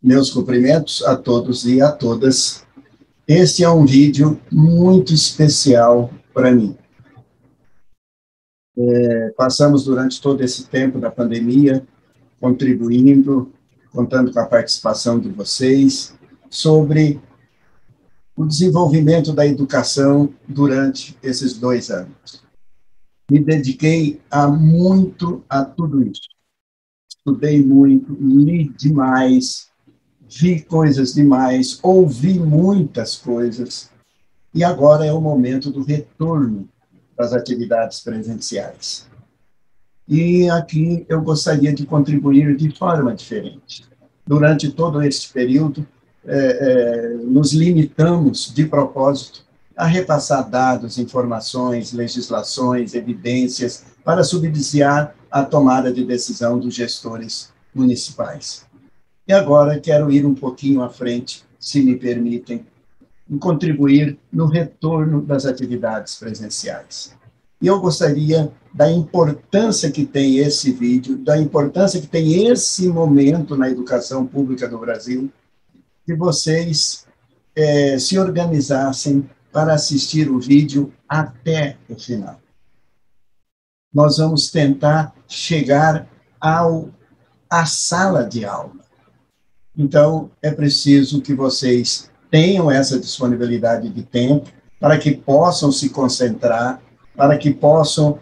Meus cumprimentos a todos e a todas. Este é um vídeo muito especial para mim. Passamos durante todo esse tempo da pandemia, contribuindo, contando com a participação de vocês, sobre o desenvolvimento da educação durante esses 2 anos. Me dediquei muito a tudo isso. Estudei muito, li demais, vi coisas demais, ouvi muitas coisas, e agora é o momento do retorno das atividades presenciais. E aqui eu gostaria de contribuir de forma diferente. Durante todo este período, nos limitamos, de propósito, a repassar dados, informações, legislações, evidências, para subsidiar a tomada de decisão dos gestores municipais. E agora quero ir um pouquinho à frente, se me permitem, e contribuir no retorno das atividades presenciais. E eu gostaria da importância que tem esse vídeo, da importância que tem esse momento na educação pública do Brasil, que vocês se organizassem para assistir o vídeo até o final. Nós vamos tentar chegar à sala de aula. Então, é preciso que vocês tenham essa disponibilidade de tempo para que possam se concentrar, para que possam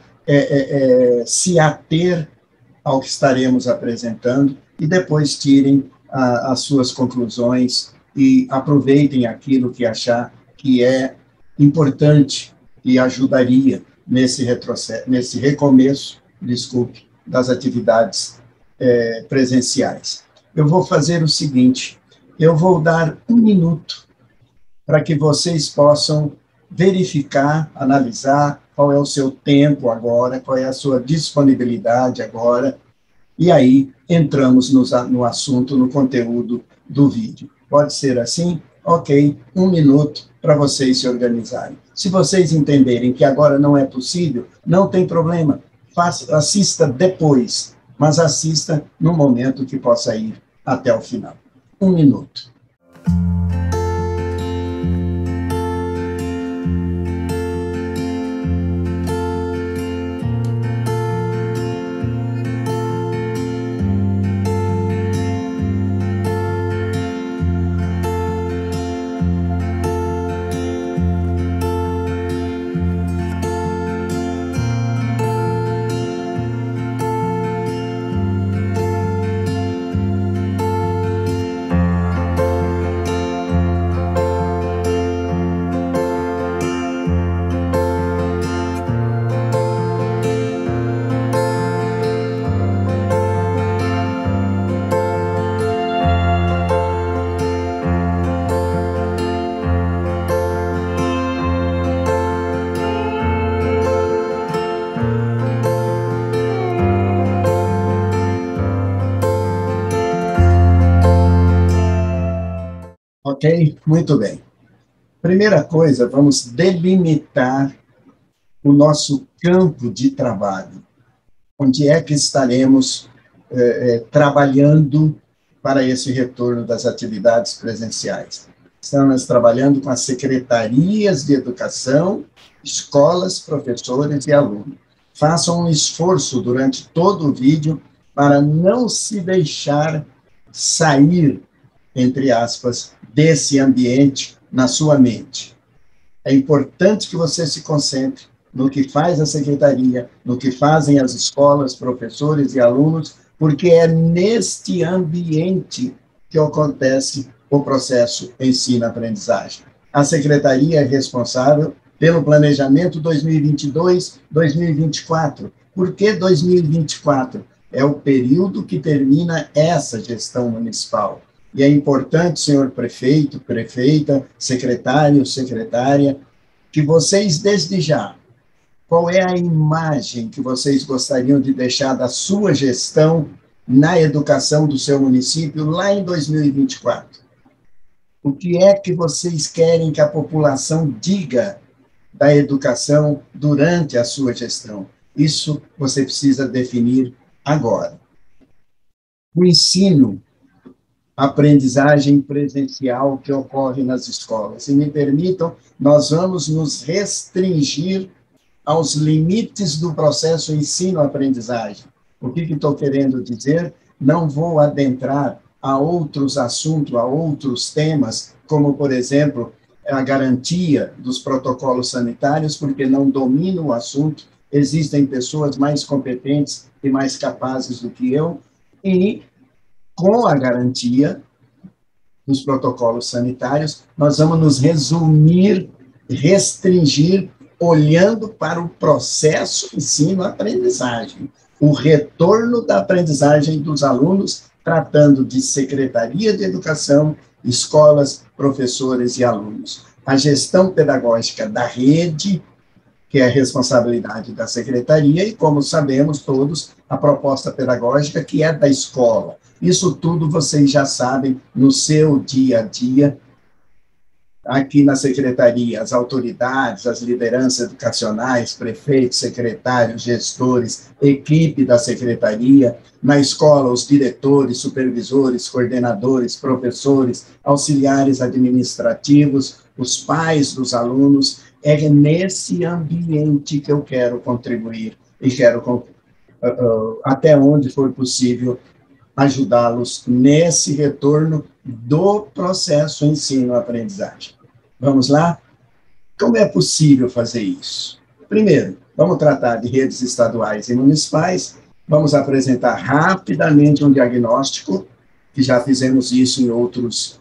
se ater ao que estaremos apresentando e depois tirem as suas conclusões e aproveitem aquilo que achar que é importante e ajudaria nesse recomeço, das atividades presenciais. Eu vou fazer o seguinte, eu vou dar 1 minuto para que vocês possam verificar, analisar qual é o seu tempo agora, qual é a sua disponibilidade agora, e aí entramos no assunto, no conteúdo do vídeo. Pode ser assim? Ok, 1 minuto para vocês se organizarem. Se vocês entenderem que agora não é possível, não tem problema, assista depois, mas assista no momento que possa ir até o final. 1 minuto. Ok? Muito bem. Primeira coisa, vamos delimitar o nosso campo de trabalho. Onde é que estaremos trabalhando para esse retorno das atividades presenciais? Estamos trabalhando com as secretarias de educação, escolas, professores e alunos. Façam um esforço durante todo o vídeo para não se deixar sair, entre aspas, desse ambiente na sua mente. É importante que você se concentre no que faz a secretaria, no que fazem as escolas, professores e alunos, porque é neste ambiente que acontece o processo ensino-aprendizagem. A secretaria é responsável pelo planejamento 2022-2024. Por que 2024? É o período que termina essa gestão municipal. E é importante, senhor prefeito, prefeita, secretário, secretária, que vocês, desde já, qual é a imagem que vocês gostariam de deixar da sua gestão na educação do seu município lá em 2024? O que é que vocês querem que a população diga da educação durante a sua gestão? Isso você precisa definir agora. O ensino aprendizagem presencial que ocorre nas escolas. E me permitam, nós vamos nos restringir aos limites do processo ensino-aprendizagem. O que estou querendo dizer? Não vou adentrar a outros assuntos, a outros temas, como, por exemplo, a garantia dos protocolos sanitários, porque não domino o assunto, existem pessoas mais competentes e mais capazes do que eu, e com a garantia dos protocolos sanitários, nós vamos nos resumir, restringir, olhando para o processo ensino-aprendizagem, o retorno da aprendizagem dos alunos, tratando de Secretaria de Educação, escolas, professores e alunos. A gestão pedagógica da rede, que é a responsabilidade da secretaria, e, como sabemos todos, a proposta pedagógica, que é da escola. Isso tudo vocês já sabem no seu dia a dia. Aqui na secretaria, as autoridades, as lideranças educacionais, prefeitos, secretários, gestores, equipe da secretaria, na escola, os diretores, supervisores, coordenadores, professores, auxiliares administrativos, os pais dos alunos. É nesse ambiente que eu quero contribuir e quero, até onde for possível, ajudá-los nesse retorno do processo ensino-aprendizagem. Vamos lá? Como é possível fazer isso? Primeiro, vamos tratar de redes estaduais e municipais, vamos apresentar rapidamente um diagnóstico, que já fizemos isso em outros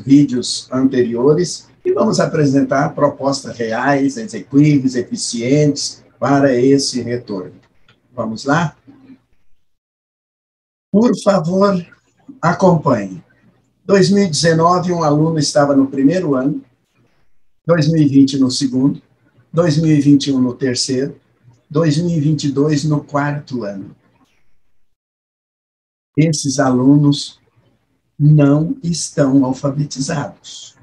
vídeos anteriores, e vamos apresentar propostas reais, execuíveis, eficientes para esse retorno. Vamos lá? Por favor, acompanhe. 2019, um aluno estava no primeiro ano, 2020 no segundo, 2021 no terceiro, 2022 no quarto ano. Esses alunos não estão alfabetizados.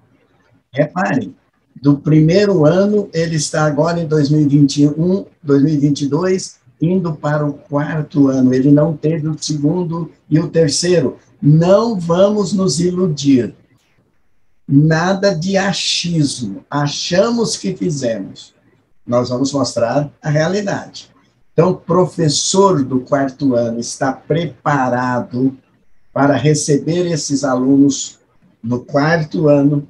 Reparem, do primeiro ano, ele está agora em 2021, 2022, indo para o quarto ano. Ele não teve o segundo e o terceiro. Não vamos nos iludir. Nada de achismo. Achamos que fizemos. Nós vamos mostrar a realidade. Então, o professor do quarto ano está preparado para receber esses alunos no quarto ano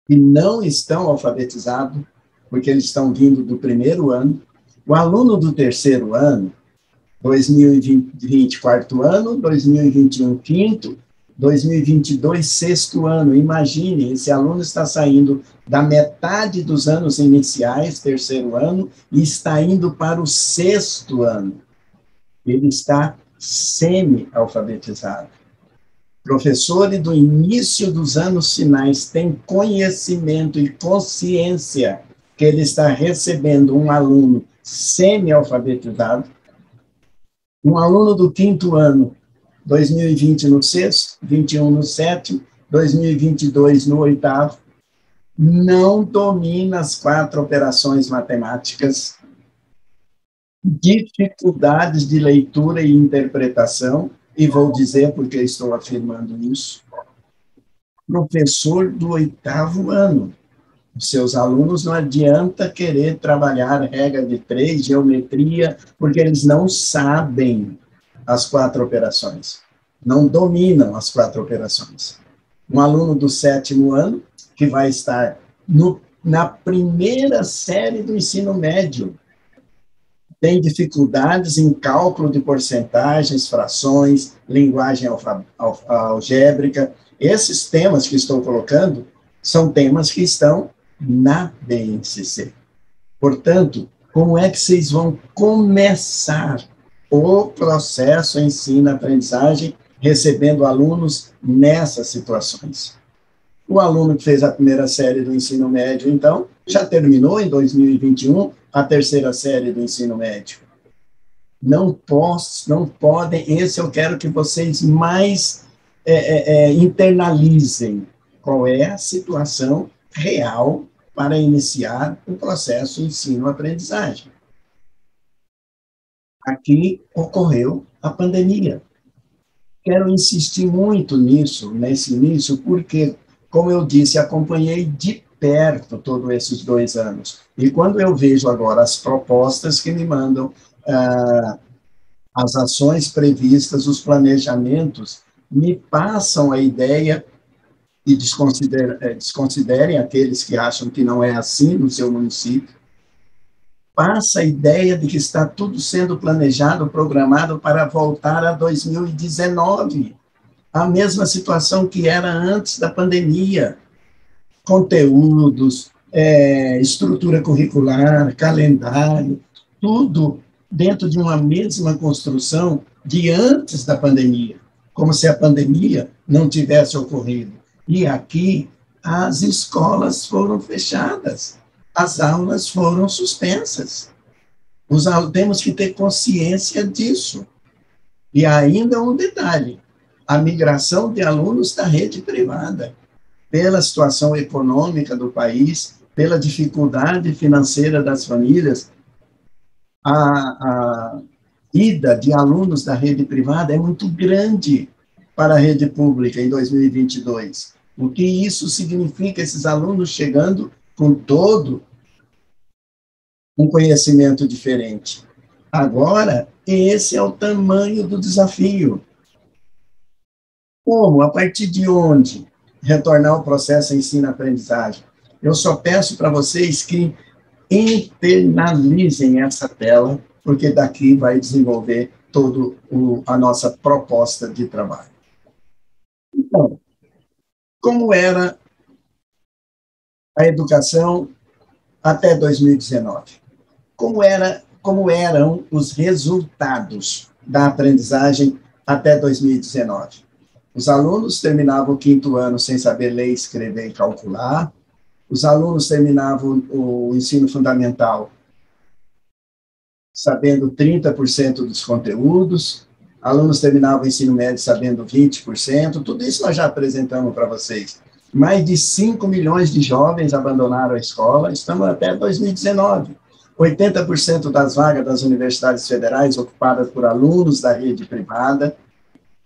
que não estão alfabetizados, porque eles estão vindo do primeiro ano. O aluno do terceiro ano, 2020, quarto ano, 2021, quinto, 2022, sexto ano. Imagine, esse aluno está saindo da metade dos anos iniciais, terceiro ano, e está indo para o sexto ano. Ele está semi-alfabetizado. Professores do início dos anos finais têm conhecimento e consciência que ele está recebendo um aluno semi-alfabetizado, um aluno do quinto ano, 2020 no sexto, 21 no sétimo, 2022 no oitavo, não domina as 4 operações matemáticas, dificuldades de leitura e interpretação, e vou dizer porque estou afirmando isso. Professor do oitavo ano. Os seus alunos não adianta querer trabalhar regra de 3, geometria, porque eles não sabem as 4 operações. Não dominam as 4 operações. Um aluno do sétimo ano, que vai estar na primeira série do ensino médio, tem dificuldades em cálculo de porcentagens, frações, linguagem algébrica. Esses temas que estou colocando são temas que estão na BNCC. Portanto, como é que vocês vão começar o processo ensino-aprendizagem recebendo alunos nessas situações? O aluno que fez a primeira série do ensino médio, então, já terminou em 2021 a terceira série do ensino médio. Não podem, esse eu quero que vocês mais internalizem. Qual é a situação real para iniciar o processo ensino-aprendizagem? Aqui ocorreu a pandemia. quero insistir muito nisso, nesse início, porque, como eu disse, acompanhei de perto todos esses 2 anos. E quando eu vejo agora as propostas que me mandam, as ações previstas, os planejamentos, me passam a ideia, e desconsiderem aqueles que acham que não é assim no seu município, passa a ideia de que está tudo sendo planejado, programado para voltar a 2019, a mesma situação que era antes da pandemia. Conteúdos, estrutura curricular, calendário, tudo dentro de uma mesma construção de antes da pandemia, como se a pandemia não tivesse ocorrido. E aqui as escolas foram fechadas, as aulas foram suspensas. Temos que ter consciência disso. E ainda um detalhe: a migração de alunos da rede privada, pela situação econômica do país, pela dificuldade financeira das famílias, a ida de alunos da rede privada é muito grande para a rede pública em 2022. O que isso significa? Esses alunos chegando com todo um conhecimento diferente. Agora, esse é o tamanho do desafio. Como? A partir de onde retornar ao processo ensino-aprendizagem? Eu só peço para vocês que internalizem essa tela, porque daqui vai desenvolver toda a nossa proposta de trabalho. Então, como era a educação até 2019? Como eram os resultados da aprendizagem até 2019? Os alunos terminavam o 5º ano sem saber ler, escrever e calcular. Os alunos terminavam o ensino fundamental sabendo 30% dos conteúdos. Alunos terminavam o ensino médio sabendo 20%. Tudo isso nós já apresentamos para vocês. Mais de 5 milhões de jovens abandonaram a escola. Estamos até 2019. 80% das vagas das universidades federais ocupadas por alunos da rede privada.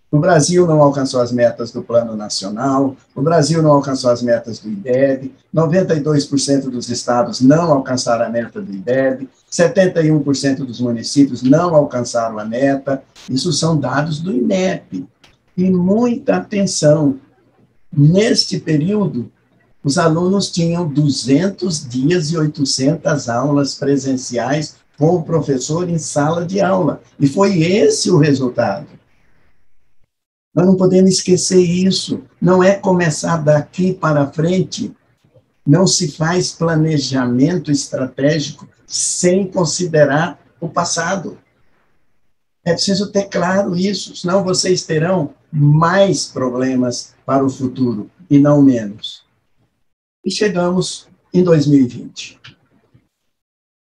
O Brasil não alcançou as metas do Plano Nacional, o Brasil não alcançou as metas do IDEB, 92% dos estados não alcançaram a meta do IDEB, 71% dos municípios não alcançaram a meta. Isso são dados do INEP. E muita atenção, neste período, os alunos tinham 200 dias e 800 aulas presenciais com o professor em sala de aula. E foi esse o resultado. Nós não podemos esquecer isso. Não é começar daqui para frente. Não se faz planejamento estratégico sem considerar o passado. É preciso ter claro isso, senão vocês terão mais problemas para o futuro, e não menos. E chegamos em 2020.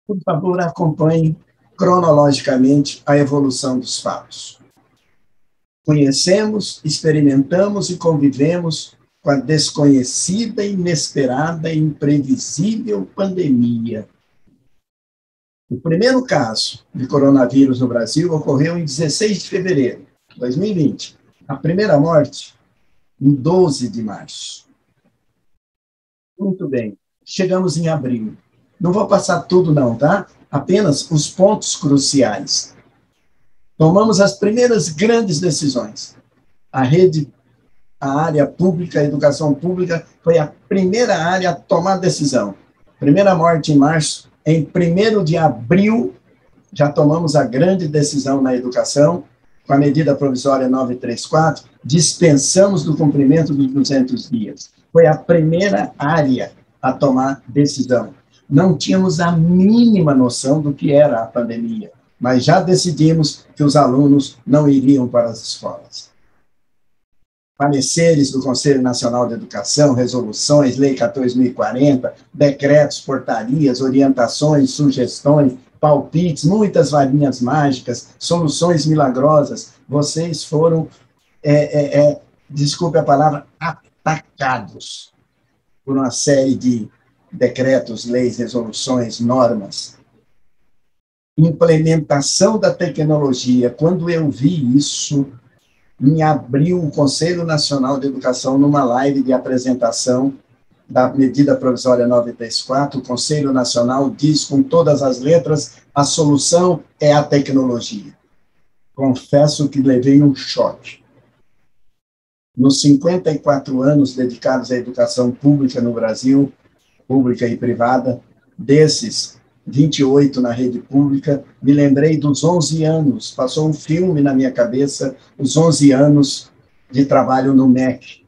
Por favor, acompanhe cronologicamente a evolução dos fatos. Conhecemos, experimentamos e convivemos com a desconhecida, inesperada e imprevisível pandemia. O primeiro caso de coronavírus no Brasil ocorreu em 16 de fevereiro de 2020. A primeira morte, em 12 de março. Muito bem, chegamos em abril. Não vou passar tudo não, tá? Apenas os pontos cruciais. Tomamos as primeiras grandes decisões. A área pública, a educação pública, foi a primeira área a tomar decisão. Primeira morte em março, em 1º de abril, já tomamos a grande decisão na educação, com a medida provisória 934, dispensamos do cumprimento dos 200 dias. Foi a primeira área a tomar decisão. Não tínhamos a mínima noção do que era a pandemia, mas já decidimos que os alunos não iriam para as escolas. Pareceres do Conselho Nacional de Educação, resoluções, Lei 14.040, decretos, portarias, orientações, sugestões, palpites, muitas varinhas mágicas, soluções milagrosas. Vocês foram, desculpe a palavra, atacados por uma série de decretos, leis, resoluções, normas. Implementação da tecnologia. Quando eu vi isso, em abril, o Conselho Nacional de Educação, numa live de apresentação da medida provisória 934, o Conselho Nacional diz com todas as letras, a solução é a tecnologia. Confesso que levei um choque. Nos 54 anos dedicados à educação pública no Brasil, pública e privada, desses 28 na rede pública, me lembrei dos 11 anos, passou um filme na minha cabeça, os 11 anos de trabalho no MEC,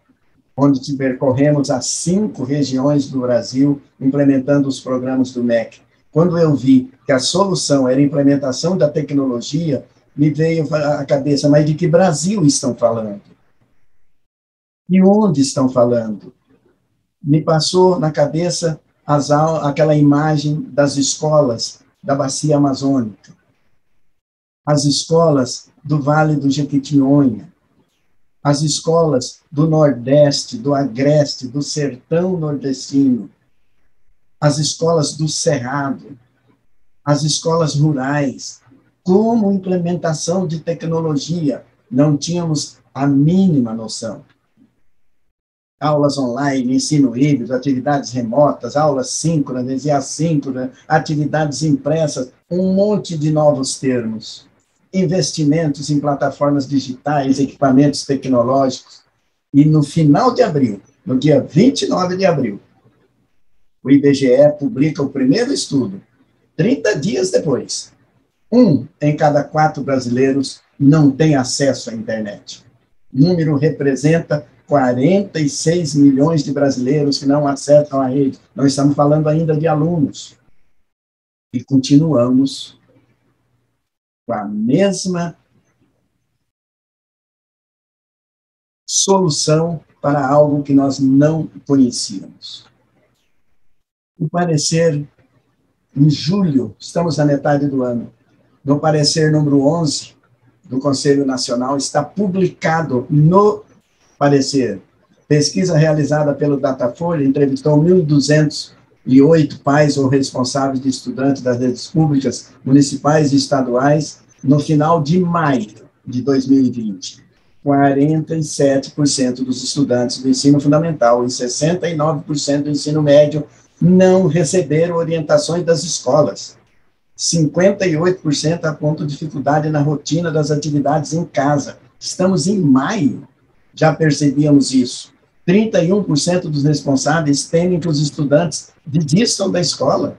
onde percorremos as 5 regiões do Brasil, implementando os programas do MEC. Quando eu vi que a solução era a implementação da tecnologia, me veio à cabeça, mas de que Brasil estão falando? De onde estão falando? Me passou na cabeça aquela imagem das escolas da Bacia Amazônica, as escolas do Vale do Jequitinhonha, as escolas do Nordeste, do Agreste, do Sertão Nordestino, as escolas do Cerrado, as escolas rurais, como implementação de tecnologia, não tínhamos a mínima noção. Aulas online, ensino híbrido, atividades remotas, aulas síncronas e assíncronas, atividades impressas, um monte de novos termos. Investimentos em plataformas digitais, equipamentos tecnológicos. E no final de abril, no dia 29 de abril, o IBGE publica o primeiro estudo. 30 dias depois, 1 em cada 4 brasileiros não tem acesso à internet. O número representa 46 milhões de brasileiros que não acessam a rede. Não estamos falando ainda de alunos. E continuamos com a mesma solução para algo que nós não conhecíamos. O parecer, em julho, estamos na metade do ano, no parecer número 11 do Conselho Nacional, está publicado no parecer. Pesquisa realizada pelo Datafolha entrevistou 1.208 pais ou responsáveis de estudantes das redes públicas, municipais e estaduais, no final de maio de 2020. 47% dos estudantes do ensino fundamental e 69% do ensino médio não receberam orientações das escolas. 58% apontam dificuldade na rotina das atividades em casa. Estamos em maio, já percebíamos isso. 31% dos responsáveis temem que os estudantes desistam da escola.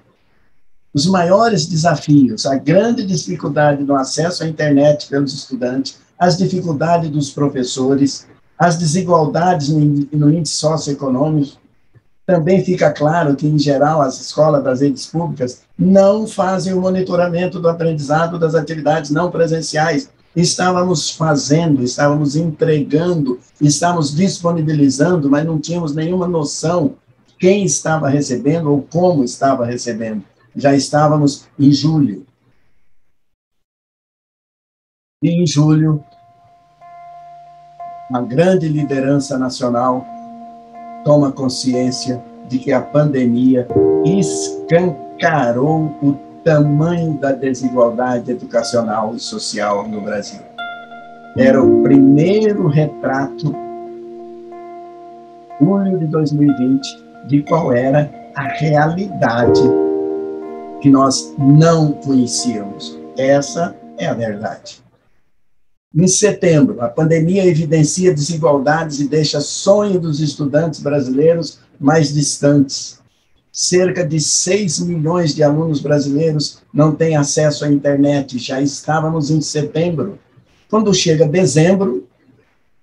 Os maiores desafios, a grande dificuldade no acesso à internet pelos estudantes, as dificuldades dos professores, as desigualdades no índice socioeconômico. Também fica claro que, em geral, as escolas das redes públicas não fazem o monitoramento do aprendizado das atividades não presenciais. Estávamos fazendo, estávamos entregando, estávamos disponibilizando, mas não tínhamos nenhuma noção quem estava recebendo ou como estava recebendo. Já estávamos em julho. E em julho, a grande liderança nacional toma consciência de que a pandemia escancarou o tamanho da desigualdade educacional e social no Brasil. Era o primeiro retrato, julho de 2020, de qual era a realidade que nós não conhecíamos. Essa é a verdade. Em setembro, a pandemia evidencia desigualdades e deixa sonho dos estudantes brasileiros mais distantes. Cerca de 6 milhões de alunos brasileiros não têm acesso à internet. Já estávamos em setembro. Quando chega dezembro,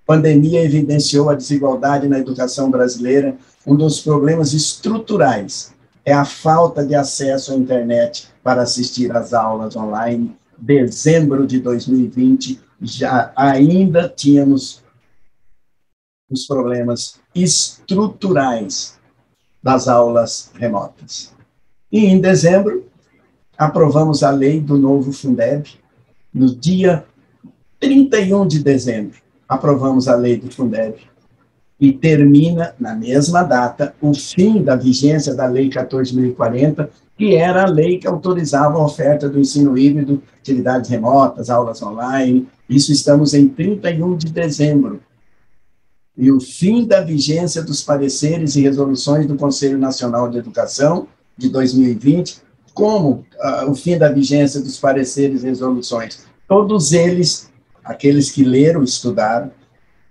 a pandemia evidenciou a desigualdade na educação brasileira. Um dos problemas estruturais é a falta de acesso à internet para assistir às aulas online. Dezembro de 2020, ainda tínhamos os problemas estruturais das aulas remotas. E em dezembro, aprovamos a lei do novo Fundeb. No dia 31 de dezembro, aprovamos a lei do Fundeb. e termina, na mesma data, o fim da vigência da Lei 14.040, que era a lei que autorizava a oferta do ensino híbrido, atividades remotas, aulas online. Isso estamos em 31 de dezembro. E o fim da vigência dos pareceres e resoluções do Conselho Nacional de Educação de 2020, como o fim da vigência dos pareceres e resoluções. Todos eles, aqueles que leram, estudaram,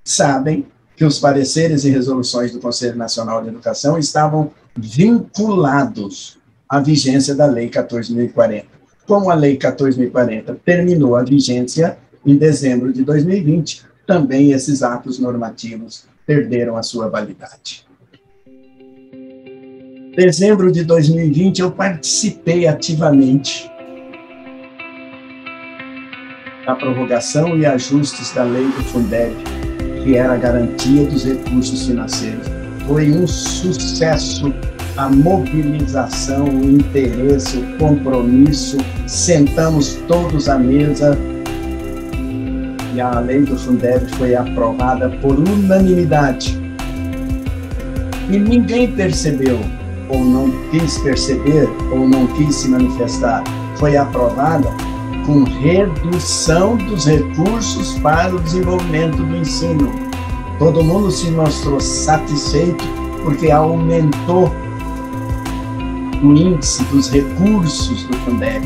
sabem que os pareceres e resoluções do Conselho Nacional de Educação estavam vinculados à vigência da Lei 14.040. Como a Lei 14.040 terminou a vigência em dezembro de 2020, também esses atos normativos perderam a sua validade. Em dezembro de 2020, eu participei ativamente da prorrogação e ajustes da lei do Fundeb, que era a garantia dos recursos financeiros. Foi um sucesso a mobilização, o interesse, o compromisso. Sentamos todos à mesa e a lei do Fundeb foi aprovada por unanimidade. E ninguém percebeu, ou não quis perceber, ou não quis se manifestar. Foi aprovada com redução dos recursos para o desenvolvimento do ensino. Todo mundo se mostrou satisfeito porque aumentou o índice dos recursos do Fundeb,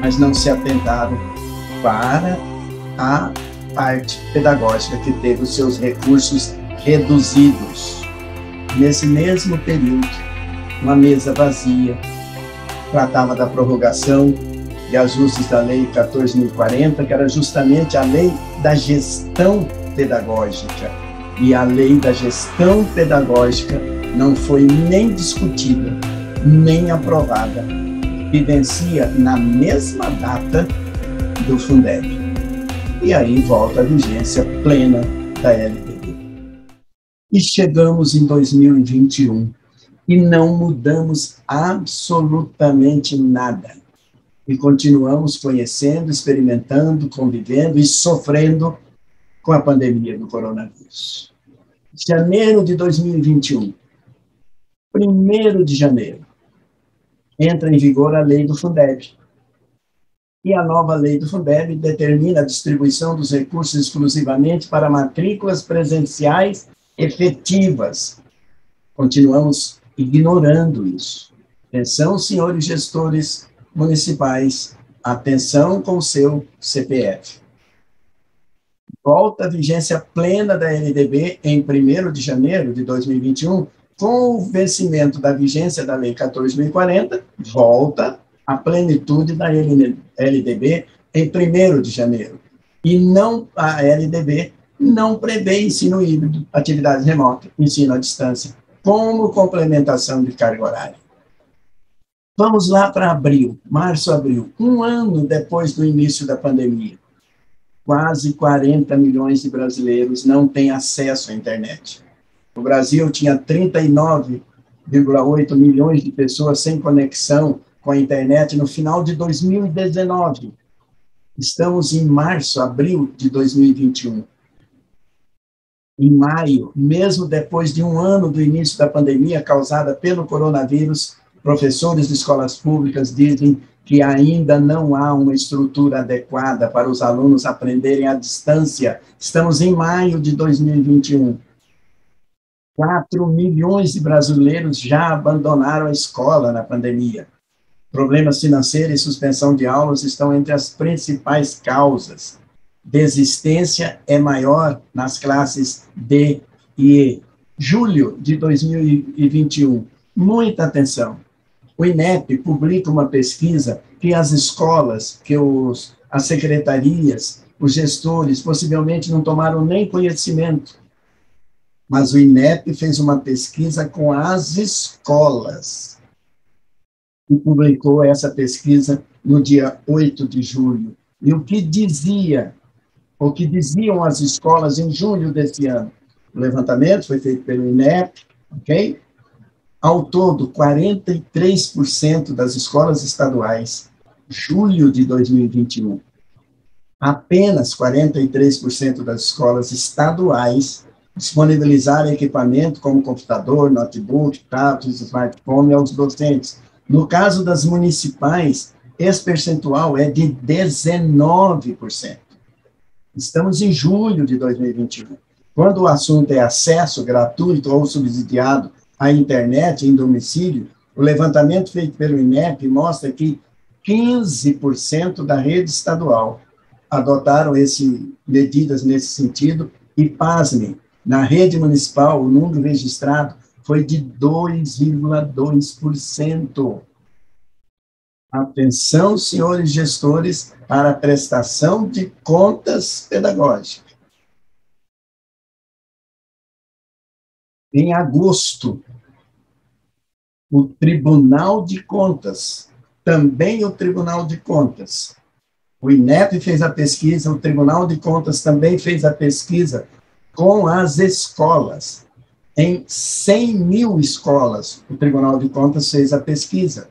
mas não se atentaram para a parte pedagógica, que teve os seus recursos reduzidos. Nesse mesmo período, uma mesa vazia tratava da prorrogação e ajustes da Lei 14.040, que era justamente a lei da gestão pedagógica. E a lei da gestão pedagógica não foi nem discutida, nem aprovada, e vencia na mesma data do Fundeb. E aí volta a vigência plena da LDB. E chegamos em 2021 e não mudamos absolutamente nada. E continuamos conhecendo, experimentando, convivendo e sofrendo com a pandemia do coronavírus. Janeiro de 2021, 1º de janeiro, entra em vigor a lei do Fundeb. E a nova lei do Fundeb determina a distribuição dos recursos exclusivamente para matrículas presenciais efetivas. Continuamos ignorando isso. Atenção, senhores gestores municipais, atenção com o seu CPF. Volta a vigência plena da LDB em 1º de janeiro de 2021, com o vencimento da vigência da Lei 14.040, volta a plenitude da LDB em 1º de janeiro. E não, a LDB não prevê ensino híbrido, atividade remota, ensino à distância, como complementação de carga horária. Vamos lá para abril, março, abril, um ano depois do início da pandemia. Quase 40 milhões de brasileiros não têm acesso à internet. O Brasil tinha 39,8 milhões de pessoas sem conexão com a internet no final de 2019. Estamos em março, abril de 2021. Em maio, mesmo depois de um ano do início da pandemia causada pelo coronavírus, professores de escolas públicas dizem que ainda não há uma estrutura adequada para os alunos aprenderem à distância. Estamos em maio de 2021. 4 milhões de brasileiros já abandonaram a escola na pandemia. Problemas financeiros e suspensão de aulas estão entre as principais causas. Desistência é maior nas classes D e E. Julho de 2021. Muita atenção. O INEP publica uma pesquisa que as escolas, que as secretarias, os gestores, possivelmente não tomaram nem conhecimento. Mas o INEP fez uma pesquisa com as escolas e publicou essa pesquisa no dia 8 de julho. E o que diziam as escolas em julho desse ano? O levantamento foi feito pelo INEP, ok? Ao todo, 43% das escolas estaduais, julho de 2021, apenas 43% das escolas estaduais disponibilizar equipamento como computador, notebook, tablet, smartphone aos docentes. No caso das municipais, esse percentual é de 19%. Estamos em julho de 2021. Quando o assunto é acesso gratuito ou subsidiado à internet em domicílio, o levantamento feito pelo INEP mostra que 15% da rede estadual adotaram medidas nesse sentido e, pasmem, na rede municipal, o número registrado foi de 2,2%. Atenção, senhores gestores, para a prestação de contas pedagógicas. Em agosto, o Tribunal de Contas, também o Tribunal de Contas, o INEP fez a pesquisa, o Tribunal de Contas também fez a pesquisa com as escolas. Em 100 mil escolas, o Tribunal de Contas fez a pesquisa.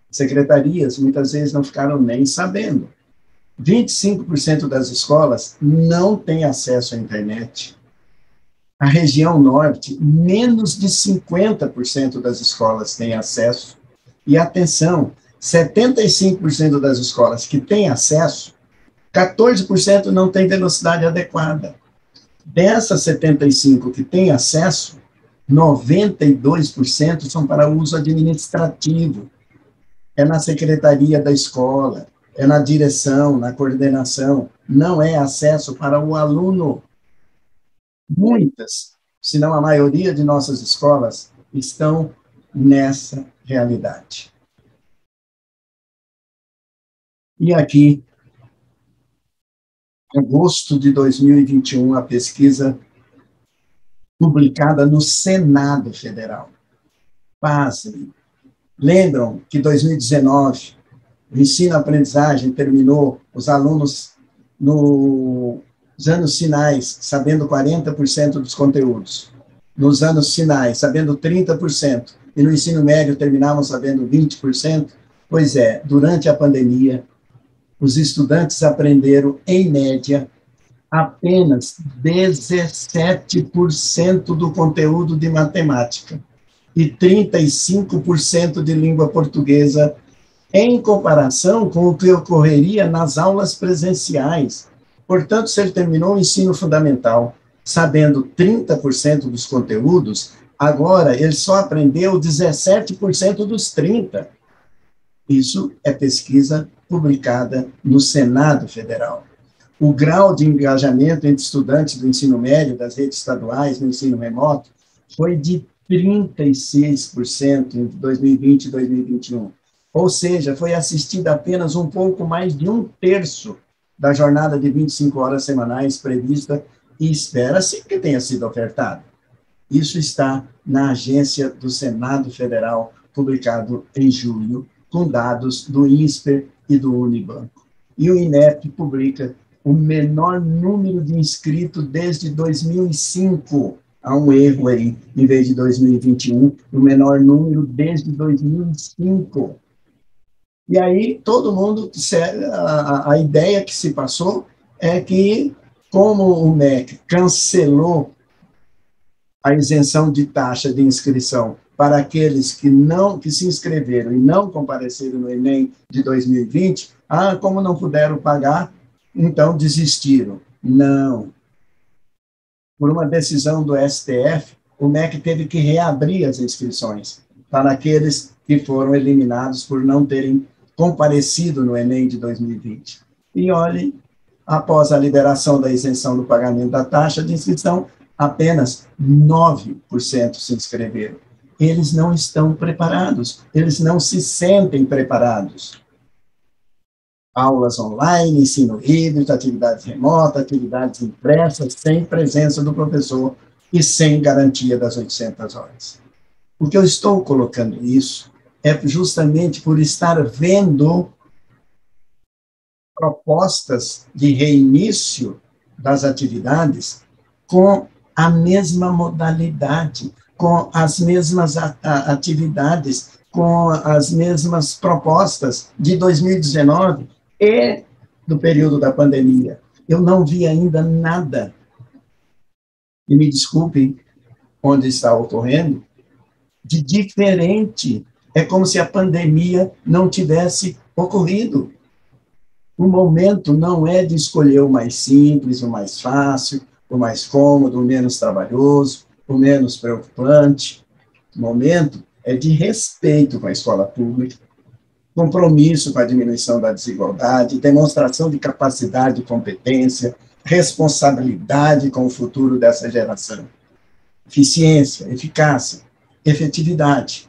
Secretarias, muitas vezes, não ficaram nem sabendo. 25% das escolas não têm acesso à internet. A região norte, menos de 50% das escolas têm acesso. E, atenção, 75% das escolas que têm acesso, 14% não têm velocidade adequada. Dessas 75% que têm acesso, 92% são para uso administrativo. É na secretaria da escola, é na direção, na coordenação, não é acesso para o aluno. Muitas, se não a maioria de nossas escolas, estão nessa realidade. E aqui, em agosto de 2021, a pesquisa publicada no Senado Federal. Pasmem. Lembram que em 2019, o ensino-aprendizagem terminou, os alunos nos anos finais, sabendo 40% dos conteúdos, nos anos finais, sabendo 30%, e no ensino médio terminavam sabendo 20%? Pois é, durante a pandemia, os estudantes aprenderam, em média, apenas 17% do conteúdo de matemática e 35% de língua portuguesa, em comparação com o que ocorreria nas aulas presenciais. Portanto, se ele terminou o ensino fundamental sabendo 30% dos conteúdos, agora ele só aprendeu 17% dos 30%. Isso é pesquisa publicada no Senado Federal. O grau de engajamento entre estudantes do ensino médio, das redes estaduais, no ensino remoto, foi de 36% em 2020 e 2021. Ou seja, foi assistida apenas um pouco mais de 1/3 da jornada de 25 horas semanais prevista e espera-se que tenha sido ofertada. Isso está na agência do Senado Federal, publicado em julho, com dados do INSPER e do Unibanco. E o INEP publica o menor número de inscritos desde 2005. Há um erro aí, em vez de 2021, o menor número desde 2005. E aí, todo mundo, a ideia que se passou é que, como o MEC cancelou a isenção de taxa de inscrição para aqueles que se inscreveram e não compareceram no Enem de 2020, como não puderam pagar, então desistiram. Não. Por uma decisão do STF, o MEC teve que reabrir as inscrições para aqueles que foram eliminados por não terem comparecido no Enem de 2020. E olhe, após a liberação da isenção do pagamento da taxa de inscrição, apenas 9% se inscreveram. Eles não estão preparados, eles não se sentem preparados. Aulas online, ensino híbrido, atividades remotas, atividades impressas, sem presença do professor e sem garantia das 800 horas. O que eu estou colocando isso é justamente por estar vendo propostas de reinício das atividades com a mesma modalidade, com as mesmas atividades, com as mesmas propostas de 2019 e do período da pandemia. Eu não vi ainda nada e me desculpem onde está ocorrendo, de diferente. É como se a pandemia não tivesse ocorrido. O momento não é de escolher o mais simples, o mais fácil, o mais cômodo, o menos trabalhoso, o menos preocupante. O momento é de respeito com a escola pública, compromisso com a diminuição da desigualdade, demonstração de capacidade e competência, responsabilidade com o futuro dessa geração. Eficiência, eficácia, efetividade.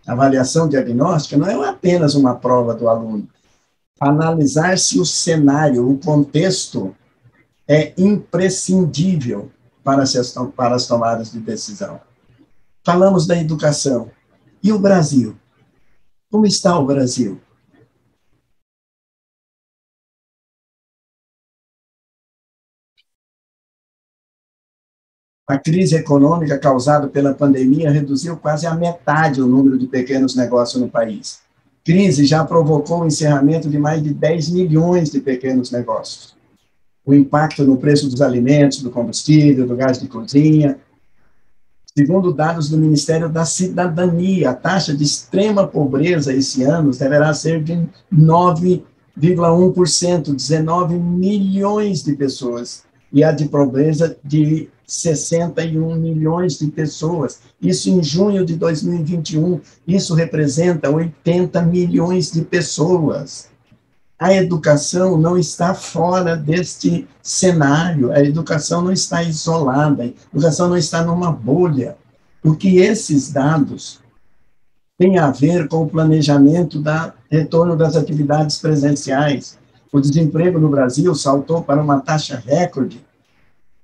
A avaliação diagnóstica não é apenas uma prova do aluno. Analisar se o cenário, o contexto, é imprescindível para as tomadas de decisão. Falamos da educação. E o Brasil? Como está o Brasil? A crise econômica causada pela pandemia reduziu quase a metade o número de pequenos negócios no país. Crise já provocou o encerramento de mais de 10 milhões de pequenos negócios. O impacto no preço dos alimentos, do combustível, do gás de cozinha. Segundo dados do Ministério da Cidadania, a taxa de extrema pobreza esse ano deverá ser de 9,1%, 19 milhões de pessoas, e a de pobreza de 61 milhões de pessoas. Isso em junho de 2021, isso representa 80 milhões de pessoas. A educação não está fora deste cenário, a educação não está isolada, a educação não está numa bolha. O que esses dados têm a ver com o planejamento do retorno das atividades presenciais. O desemprego no Brasil saltou para uma taxa recorde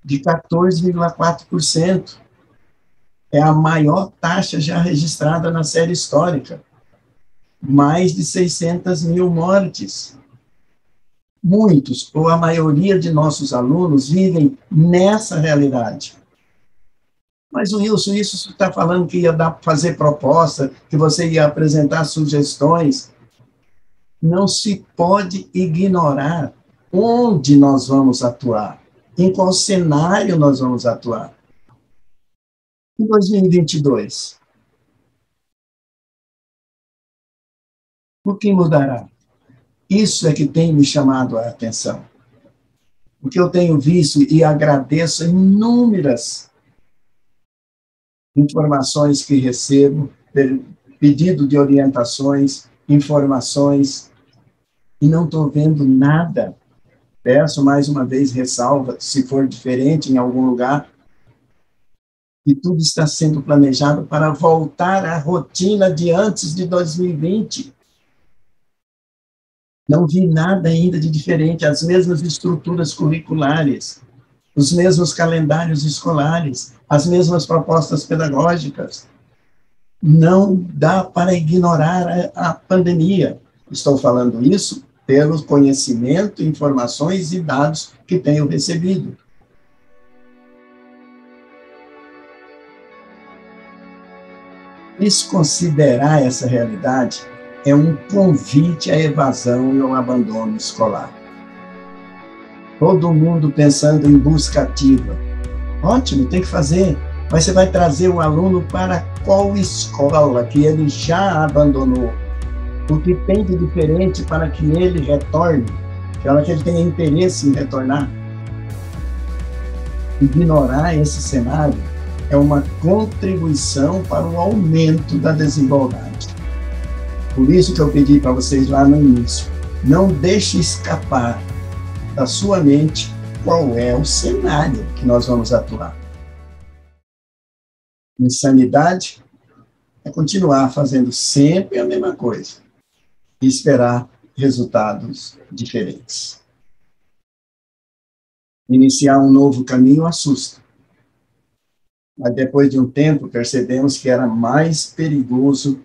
de 14,4%. É a maior taxa já registrada na série histórica. Mais de 600 mil mortes. Muitos, ou a maioria de nossos alunos, vivem nessa realidade. Mas, Wilson, isso você está falando que ia fazer proposta, que você ia apresentar sugestões. Não se pode ignorar onde nós vamos atuar, em qual cenário nós vamos atuar. Em 2022, o que mudará? Isso é que tem me chamado a atenção. O que eu tenho visto e agradeço inúmeras informações que recebo, pedido de orientações, informações, e não estou vendo nada. Peço mais uma vez, ressalva, se for diferente em algum lugar, que tudo está sendo planejado para voltar à rotina de antes de 2020. Não vi nada ainda de diferente, as mesmas estruturas curriculares, os mesmos calendários escolares, as mesmas propostas pedagógicas. Não dá para ignorar a pandemia. Estou falando isso pelo conhecimento, informações e dados que tenho recebido. Desconsiderar essa realidade é um convite à evasão e ao abandono escolar. Todo mundo pensando em busca ativa. Ótimo, tem que fazer. Mas você vai trazer o aluno para qual escola que ele já abandonou? O que tem de diferente para que ele retorne? Para que ele tenha interesse em retornar? Ignorar esse cenário é uma contribuição para o aumento da desigualdade. Por isso que eu pedi para vocês lá no início, não deixe escapar da sua mente qual é o cenário que nós vamos atuar. Insanidade é continuar fazendo sempre a mesma coisa e esperar resultados diferentes. Iniciar um novo caminho assusta, mas depois de um tempo percebemos que era mais perigoso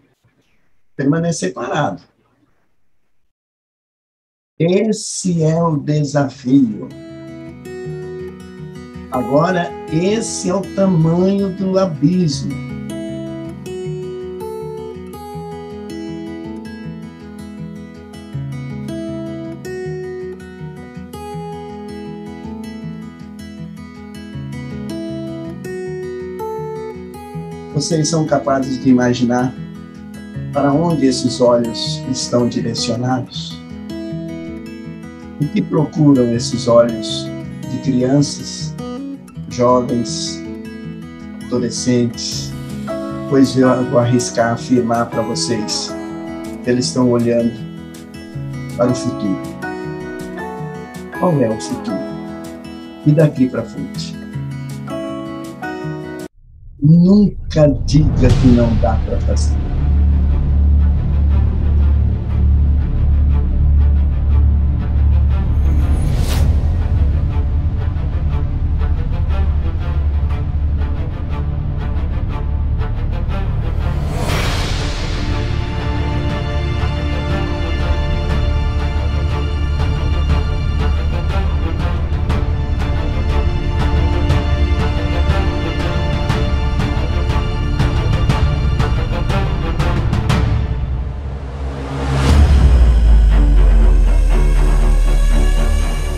permanecer parado. Esse é o desafio. Agora, esse é o tamanho do abismo. Vocês são capazes de imaginar para onde esses olhos estão direcionados? O que procuram esses olhos de crianças, jovens, adolescentes? Pois eu vou arriscar afirmar para vocês que eles estão olhando para o futuro. Qual é o futuro? E daqui para frente? Nunca diga que não dá para fazer.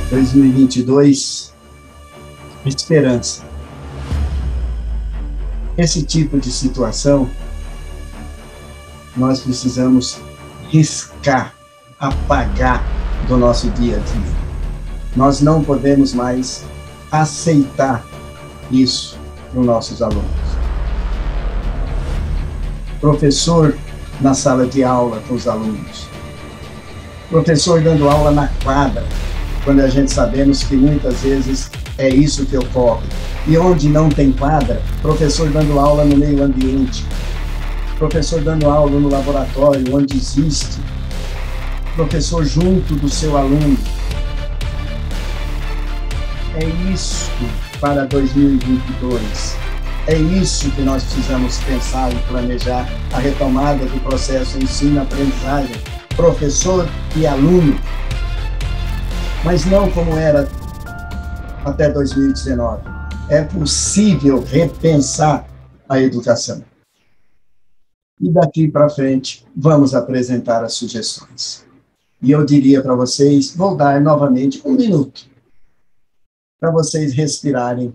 Em 2022, esperança. Esse tipo de situação, nós precisamos riscar, apagar do nosso dia a dia. Nós não podemos mais aceitar isso nos nossos alunos. Professor na sala de aula com os alunos. Professor dando aula na quadra, quando a gente sabemos que muitas vezes é isso que ocorre. E onde não tem quadra, professor dando aula no meio ambiente, professor dando aula no laboratório, onde existe, professor junto do seu aluno. É isso para 2022. É isso que nós precisamos pensar e planejar a retomada do processo ensino-aprendizagem, professor e aluno. Mas não como era até 2019. É possível repensar a educação. E daqui para frente, vamos apresentar as sugestões. E eu diria para vocês, vou dar novamente 1 minuto para vocês respirarem,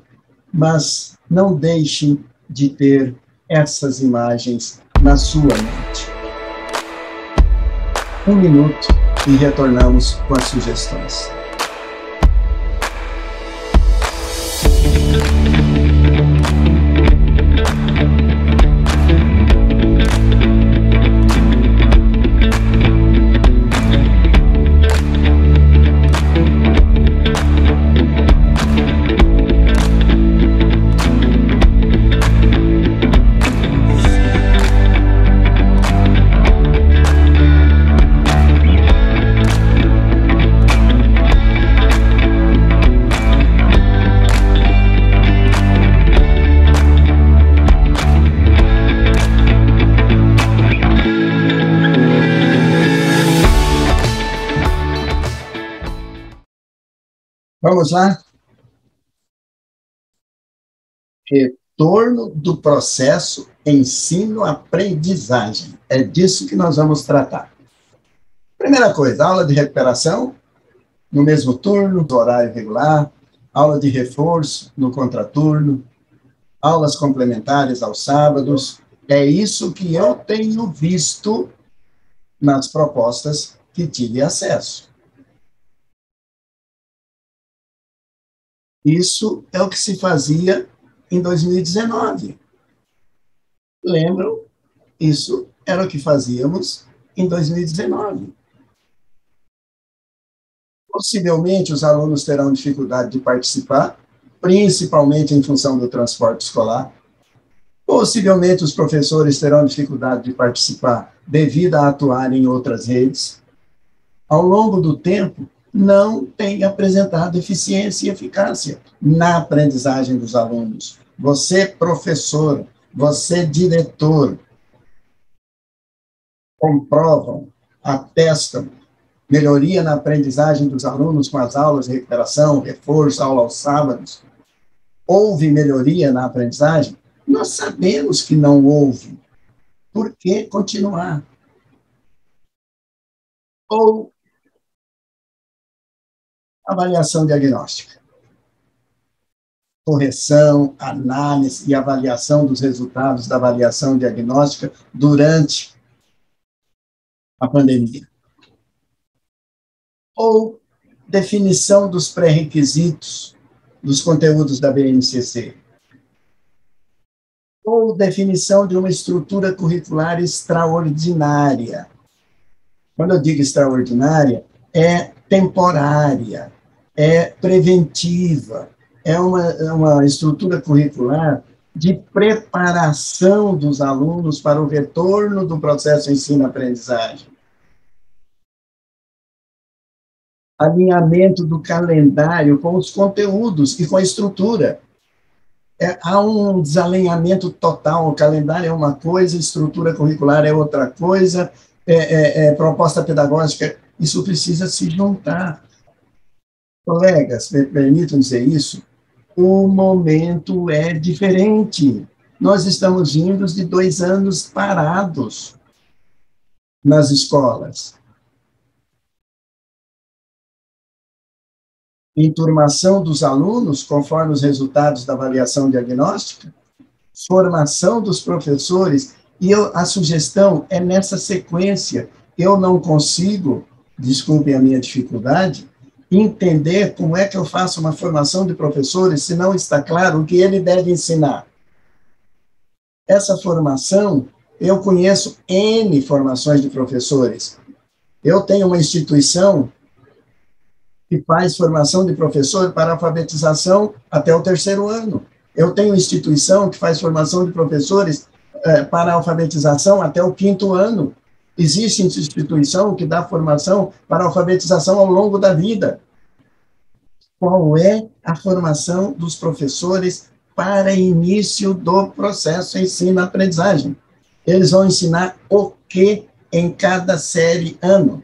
mas não deixem de ter essas imagens na sua mente. 1 minuto e retornamos com as sugestões. Vamos lá? Retorno do processo ensino-aprendizagem. É disso que nós vamos tratar. Primeira coisa, aula de recuperação, no mesmo turno, do horário regular, aula de reforço no contraturno, aulas complementares aos sábados. É isso que eu tenho visto nas propostas que tive acesso. Isso é o que se fazia em 2019. Lembram? Isso era o que fazíamos em 2019. Possivelmente, os alunos terão dificuldade de participar, principalmente em função do transporte escolar. Possivelmente, os professores terão dificuldade de participar devido a atuar em outras redes. Ao longo do tempo, não tem apresentado eficiência e eficácia na aprendizagem dos alunos. Você, professor, você, diretor, comprovam, atestam melhoria na aprendizagem dos alunos com as aulas de recuperação, reforço, aula aos sábados. Houve melhoria na aprendizagem? Nós sabemos que não houve. Por que continuar? Ou avaliação diagnóstica. correção, análise e avaliação dos resultados da avaliação diagnóstica durante a pandemia. Ou definição dos pré-requisitos dos conteúdos da BNCC. Ou definição de uma estrutura curricular extraordinária. Quando eu digo extraordinária, é temporária, é preventiva, é uma estrutura curricular de preparação dos alunos para o retorno do processo ensino-aprendizagem. Alinhamento do calendário com os conteúdos e com a estrutura. Há um desalinhamento total, o calendário é uma coisa, estrutura curricular é outra coisa, proposta pedagógica, isso precisa se juntar. Colegas, me permitam dizer isso, o momento é diferente. Nós estamos vindo de 2 anos parados nas escolas. Enturmação dos alunos, conforme os resultados da avaliação diagnóstica, formação dos professores, e a sugestão é nessa sequência. Eu não consigo, desculpem a minha dificuldade, entender como é que eu faço uma formação de professores se não está claro o que ele deve ensinar. Essa formação, eu conheço N formações de professores. Eu tenho uma instituição que faz formação de professor para alfabetização até o 3º ano. Eu tenho instituição que faz formação de professores para alfabetização até o 5º ano. Existe instituição que dá formação para alfabetização ao longo da vida. Qual é a formação dos professores para início do processo ensino-aprendizagem? Eles vão ensinar o que em cada série ano?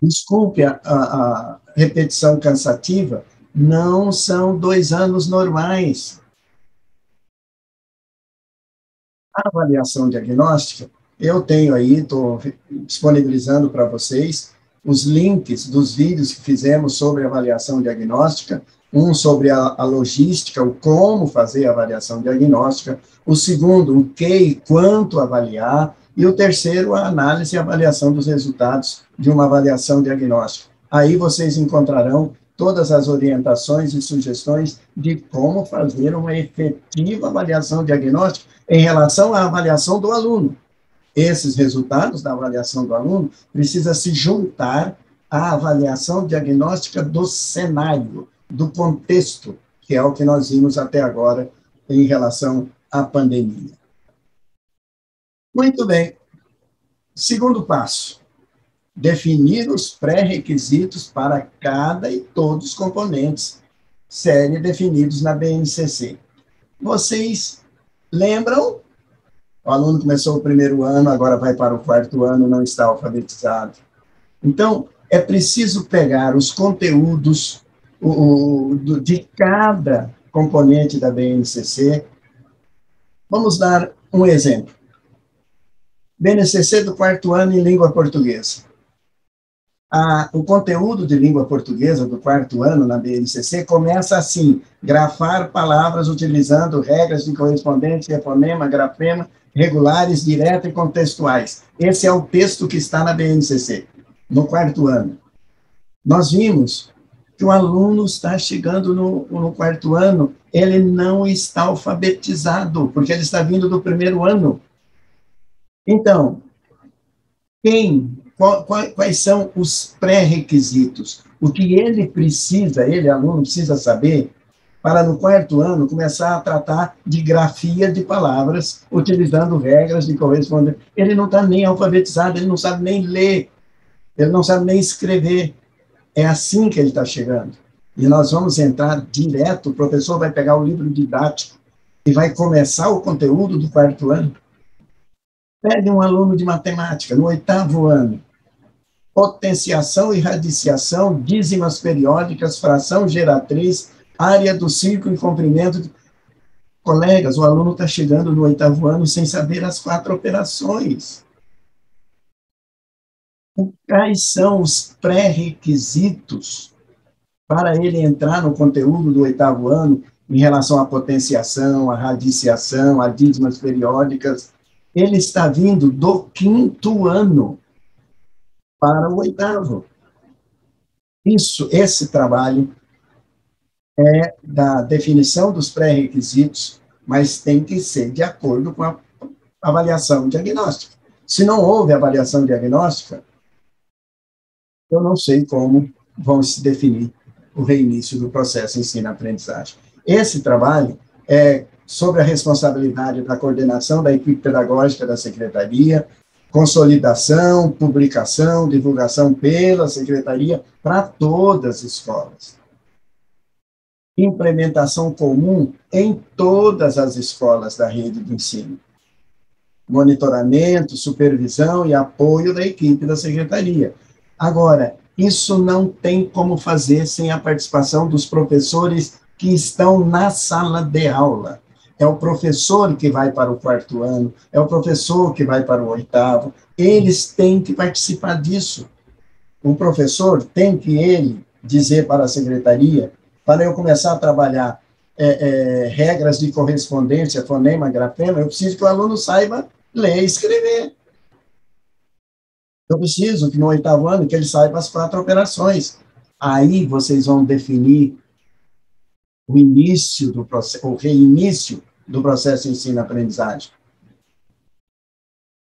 Desculpe a repetição cansativa, não são 2 anos normais. A avaliação diagnóstica, eu tenho aí, estou disponibilizando para vocês os links dos vídeos que fizemos sobre avaliação diagnóstica, um sobre a logística, o como fazer a avaliação diagnóstica, o segundo, o que e quanto avaliar, e o terceiro, a análise e avaliação dos resultados de uma avaliação diagnóstica. Aí vocês encontrarão todas as orientações e sugestões de como fazer uma efetiva avaliação diagnóstica em relação à avaliação do aluno. Esses resultados da avaliação do aluno precisam se juntar à avaliação diagnóstica do cenário, do contexto, que é o que nós vimos até agora em relação à pandemia. Muito bem. Segundo passo, definir os pré-requisitos para cada e todos os componentes, série definidos na BNCC. Vocês lembram? O aluno começou o 1º ano, agora vai para o 4º ano, não está alfabetizado. Então, é preciso pegar os conteúdos de cada componente da BNCC. Vamos dar um exemplo. BNCC do 4º ano em língua portuguesa. O conteúdo de língua portuguesa do 4º ano na BNCC começa assim: grafar palavras utilizando regras de correspondência, fonema, grafema, regulares, direta e contextuais. Esse é o texto que está na BNCC, no 4º ano. Nós vimos que o aluno está chegando no 4º ano, ele não está alfabetizado, porque ele está vindo do 1º ano. Então, quais são os pré-requisitos? O que ele precisa, aluno, precisa saber para, no 4º ano, começar a tratar de grafia de palavras, utilizando regras de correspondência. Ele não está nem alfabetizado, ele não sabe nem ler, ele não sabe nem escrever. É assim que ele está chegando. E nós vamos entrar direto, o professor vai pegar o livro didático e vai começar o conteúdo do 4º ano. Pegue um aluno de matemática, no 8º ano. Potenciação e radiciação, dízimas periódicas, fração geratriz, área do círculo e comprimento. Colegas, o aluno está chegando no 8º ano sem saber as 4 operações. Quais são os pré-requisitos para ele entrar no conteúdo do 8º ano, em relação à potenciação, à radiciação, a dízimas periódicas, ele está vindo do 5º ano para o 8º. Esse trabalho é da definição dos pré-requisitos, mas tem que ser de acordo com a avaliação diagnóstica. Se não houve avaliação diagnóstica, eu não sei como vão se definir o reinício do processo ensino-aprendizagem. Esse trabalho é sobre a responsabilidade da coordenação da equipe pedagógica da Secretaria, consolidação, publicação, divulgação pela Secretaria para todas as escolas. Implementação comum em todas as escolas da rede de ensino. Monitoramento, supervisão e apoio da equipe da Secretaria. Agora, isso não tem como fazer sem a participação dos professores que estão na sala de aula. É o professor que vai para o 4º ano, é o professor que vai para o 8º, eles têm que participar disso. O professor tem que, ele, dizer para a secretaria, para eu começar a trabalhar regras de correspondência, fonema, grafema, eu preciso que o aluno saiba ler e escrever. Eu preciso que no 8º ano que ele saiba as 4 operações. Aí vocês vão definir o início do processo, o reinício do processo de ensino-aprendizagem.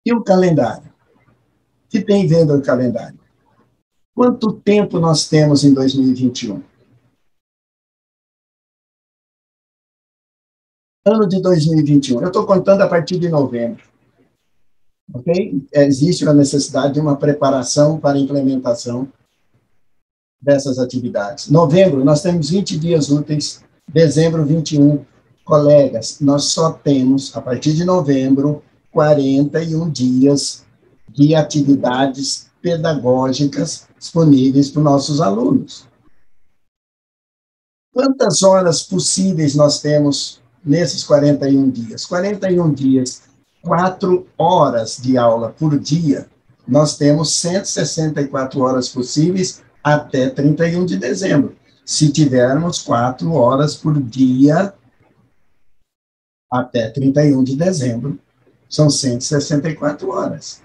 E o calendário? O que tem vendo o calendário? Quanto tempo nós temos em 2021? Ano de 2021. Eu estou contando a partir de novembro. Ok? Existe a necessidade de uma preparação para a implementação dessas atividades. Novembro, nós temos 20 dias úteis. Dezembro, 21. Colegas, nós só temos, a partir de novembro, 41 dias de atividades pedagógicas disponíveis para os nossos alunos. Quantas horas possíveis nós temos nesses 41 dias? 41 dias, 4 horas de aula por dia, nós temos 164 horas possíveis até 31 de dezembro. Se tivermos 4 horas por dia até 31 de dezembro, são 164 horas.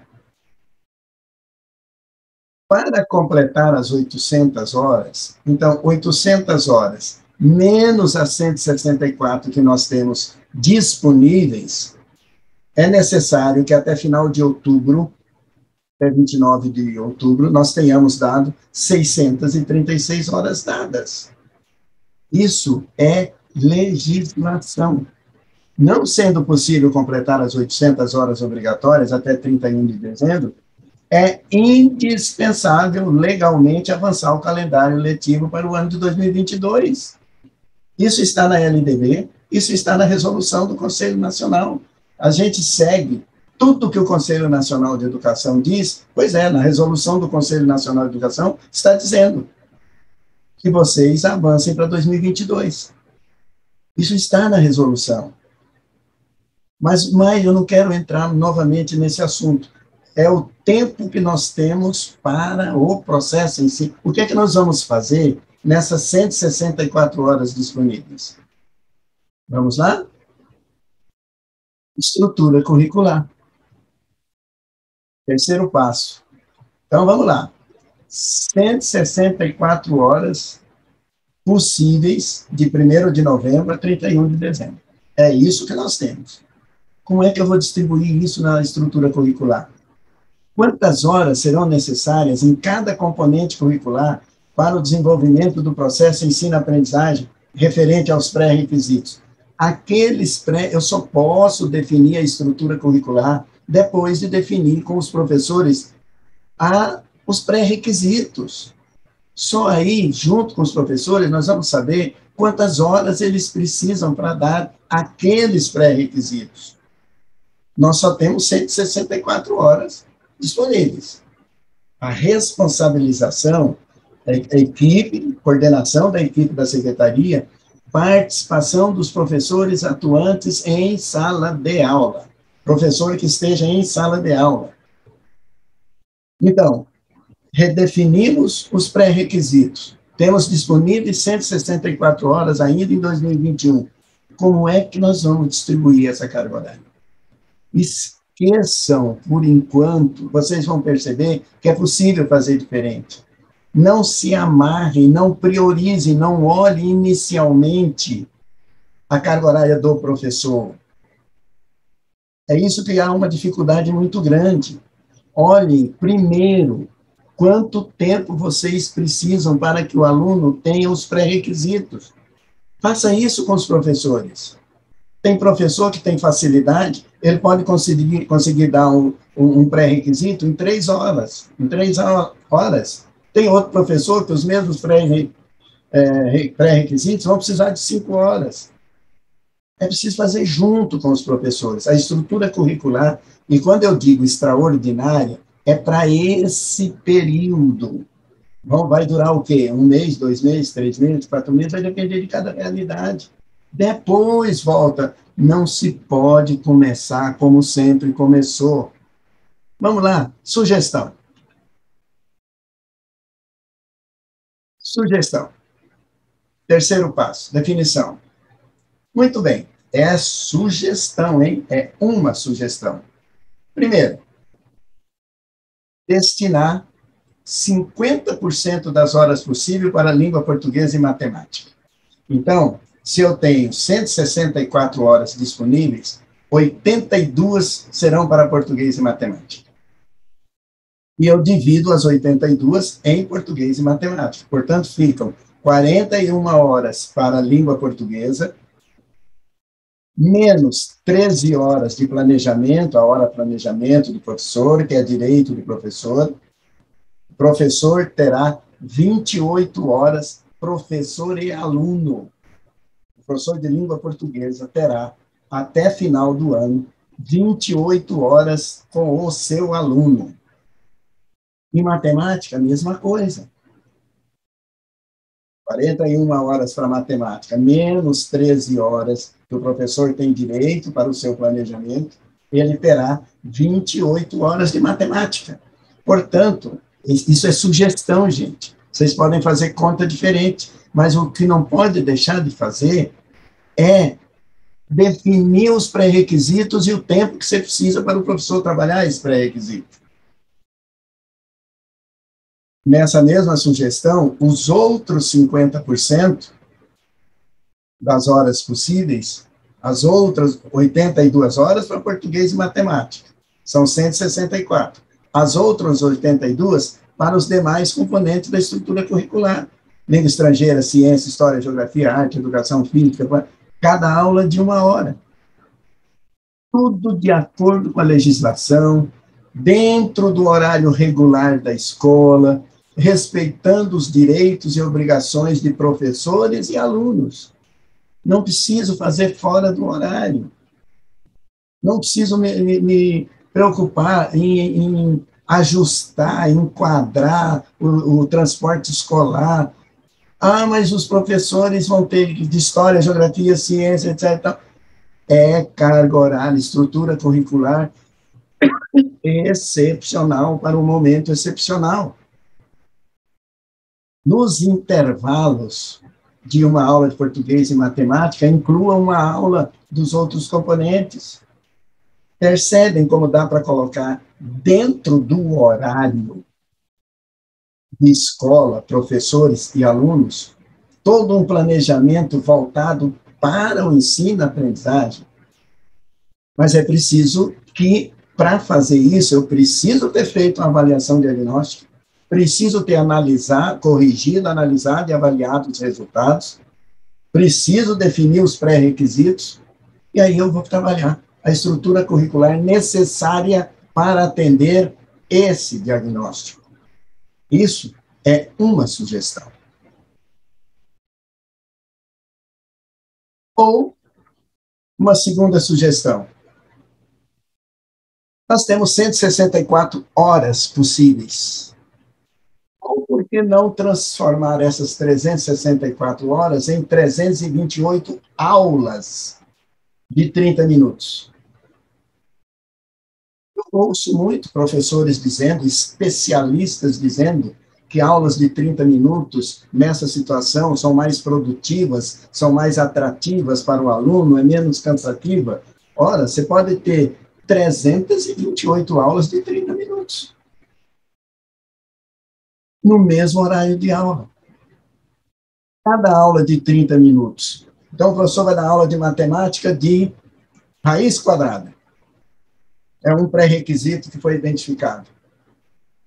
Para completar as 800 horas, então, 800 horas, menos as 164 que nós temos disponíveis, é necessário que até final de outubro, até 29 de outubro, nós tenhamos dado 636 horas dadas. Isso é legislação. Não sendo possível completar as 800 horas obrigatórias até 31 de dezembro, é indispensável legalmente avançar o calendário letivo para o ano de 2022. Isso está na LDB, isso está na resolução do Conselho Nacional. A gente segue tudo que o Conselho Nacional de Educação diz, pois é, na resolução do Conselho Nacional de Educação está dizendo que vocês avancem para 2022. Isso está na resolução. Mas eu não quero entrar novamente nesse assunto. É o tempo que nós temos para o processo em si. O que é que nós vamos fazer nessas 164 horas disponíveis? Vamos lá? Estrutura curricular. Terceiro passo. Então, vamos lá. 164 horas possíveis de 1º de novembro a 31 de dezembro. É isso que nós temos. Como é que eu vou distribuir isso na estrutura curricular? Quantas horas serão necessárias em cada componente curricular para o desenvolvimento do processo ensino-aprendizagem referente aos pré-requisitos? Eu só posso definir a estrutura curricular depois de definir com os professores os pré-requisitos. Só aí, junto com os professores, nós vamos saber quantas horas eles precisam para dar aqueles pré-requisitos. Nós só temos 164 horas disponíveis. A responsabilização da equipe, coordenação da equipe da secretaria, participação dos professores atuantes em sala de aula. Professor que esteja em sala de aula. Então, redefinimos os pré-requisitos. Temos disponíveis 164 horas ainda em 2021. Como é que nós vamos distribuir essa carga horária? Esqueçam, por enquanto, vocês vão perceber que é possível fazer diferente. Não se amarre, não priorize, não olhe inicialmente a carga horária do professor. É isso que há uma dificuldade muito grande. Olhem, primeiro, quanto tempo vocês precisam para que o aluno tenha os pré-requisitos. Faça isso com os professores. Tem professor que tem facilidade, ele pode conseguir dar um pré-requisito em 3 horas. Em 3 horas. Tem outro professor que os mesmos pré-requisitos vão precisar de 5 horas. É preciso fazer junto com os professores. A estrutura curricular, e quando eu digo extraordinária, é para esse período. Vai durar o quê? 1 mês, 2 meses, 3 meses, 4 meses, vai depender de cada realidade. Depois volta. Não se pode começar como sempre começou. Vamos lá, sugestão. Sugestão. Terceiro passo, definição. Muito bem, é sugestão, hein? É uma sugestão. Primeiro, destinar 50% das horas possível para a língua portuguesa e matemática. Então, se eu tenho 164 horas disponíveis, 82 serão para português e matemática. E eu divido as 82 em português e matemática. Portanto, ficam 41 horas para a língua portuguesa, menos 13 horas de planejamento, a hora planejamento do professor, que é direito do professor. O professor terá 28 horas, professor e aluno. O professor de língua portuguesa terá, até final do ano, 28 horas com o seu aluno. Em matemática, a mesma coisa. 41 horas para matemática, menos 13 horas que o professor tem direito para o seu planejamento, ele terá 28 horas de matemática. Portanto, isso é sugestão, gente. Vocês podem fazer conta diferente, mas o que não pode deixar de fazer é definir os pré-requisitos e o tempo que você precisa para o professor trabalhar esse pré-requisito. Nessa mesma sugestão, os outros 50% das horas possíveis, as outras 82 horas para português e matemática, são 164. As outras 82 para os demais componentes da estrutura curricular. Língua estrangeira, ciência, história, geografia, arte, educação física, cada aula de 1 hora. Tudo de acordo com a legislação, dentro do horário regular da escola, respeitando os direitos e obrigações de professores e alunos. Não preciso fazer fora do horário. Não preciso me preocupar em ajustar, enquadrar o transporte escolar. Ah, mas os professores vão ter de história, geografia, ciência, etc. É carga horária, estrutura curricular excepcional para um momento excepcional. Nos intervalos de uma aula de português e matemática, inclua uma aula dos outros componentes. Percebem como dá para colocar dentro do horário de escola, professores e alunos, todo um planejamento voltado para o ensino e aprendizagem? Mas é preciso que, para fazer isso, eu preciso ter feito uma avaliação diagnóstica, preciso ter corrigido, analisado e avaliado os resultados, preciso definir os pré-requisitos, e aí eu vou trabalhar a estrutura curricular necessária para atender esse diagnóstico. Isso é uma sugestão. Ou uma segunda sugestão. Nós temos 164 horas possíveis. Ou por que não transformar essas 364 horas em 328 aulas de 30 minutos? Eu ouço muito professores dizendo, especialistas dizendo, que aulas de 30 minutos, nessa situação, são mais produtivas, são mais atrativas para o aluno, é menos cansativa? Ora, você pode ter 328 aulas de 30 minutos, no mesmo horário de aula. Cada aula de 30 minutos. Então, o professor vai dar aula de matemática de raiz quadrada. É um pré-requisito que foi identificado.